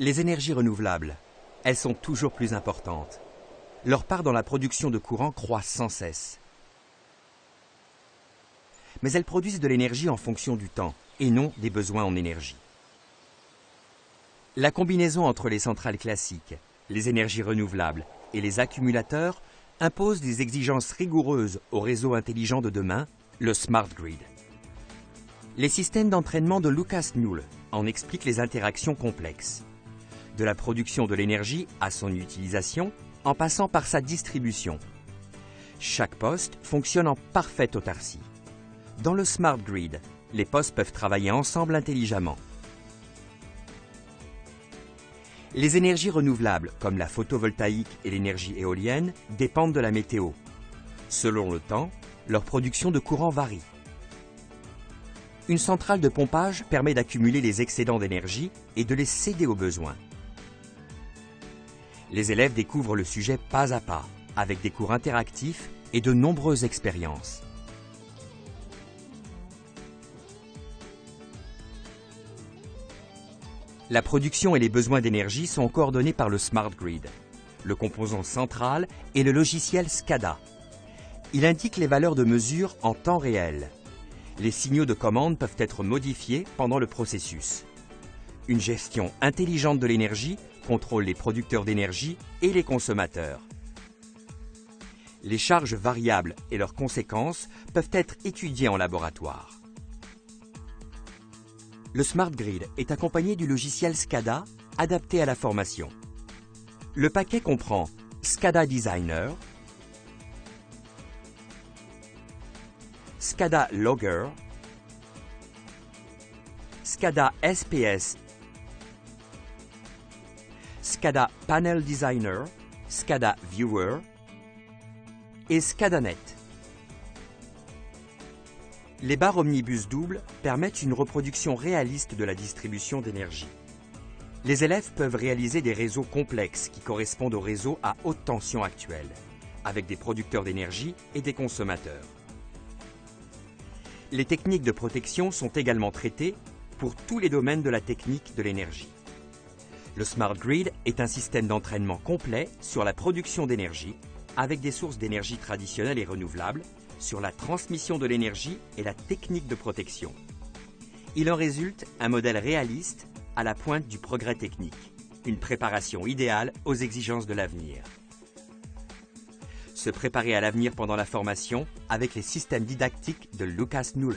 Les énergies renouvelables, elles sont toujours plus importantes. Leur part dans la production de courant croît sans cesse. Mais elles produisent de l'énergie en fonction du temps et non des besoins en énergie. La combinaison entre les centrales classiques, les énergies renouvelables et les accumulateurs impose des exigences rigoureuses au réseau intelligent de demain, le Smart Grid. Les systèmes d'entraînement de Lucas Null en expliquent les interactions complexes. De la production de l'énergie à son utilisation, en passant par sa distribution. Chaque poste fonctionne en parfaite autarcie. Dans le Smart Grid, les postes peuvent travailler ensemble intelligemment. Les énergies renouvelables, comme la photovoltaïque et l'énergie éolienne, dépendent de la météo. Selon le temps, leur production de courant varie. Une centrale de pompage permet d'accumuler les excédents d'énergie et de les céder aux besoins. Les élèves découvrent le sujet pas à pas, avec des cours interactifs et de nombreuses expériences. La production et les besoins d'énergie sont coordonnés par le Smart Grid. Le composant central est le logiciel SCADA. Il indique les valeurs de mesure en temps réel. Les signaux de commande peuvent être modifiés pendant le processus. Une gestion intelligente de l'énergie contrôle les producteurs d'énergie et les consommateurs. Les charges variables et leurs conséquences peuvent être étudiées en laboratoire. Le Smart Grid est accompagné du logiciel SCADA adapté à la formation. Le paquet comprend SCADA Designer, SCADA Logger, SCADA SPS, SCADA Panel Designer, SCADA Viewer et SCADAnet. Les barres omnibus doubles permettent une reproduction réaliste de la distribution d'énergie. Les élèves peuvent réaliser des réseaux complexes qui correspondent aux réseaux à haute tension actuels, avec des producteurs d'énergie et des consommateurs. Les techniques de protection sont également traitées pour tous les domaines de la technique de l'énergie. Le Smart Grid est un système d'entraînement complet sur la production d'énergie, avec des sources d'énergie traditionnelles et renouvelables, sur la transmission de l'énergie et la technique de protection. Il en résulte un modèle réaliste à la pointe du progrès technique, une préparation idéale aux exigences de l'avenir. Se préparer à l'avenir pendant la formation avec les systèmes didactiques de Lucas Null.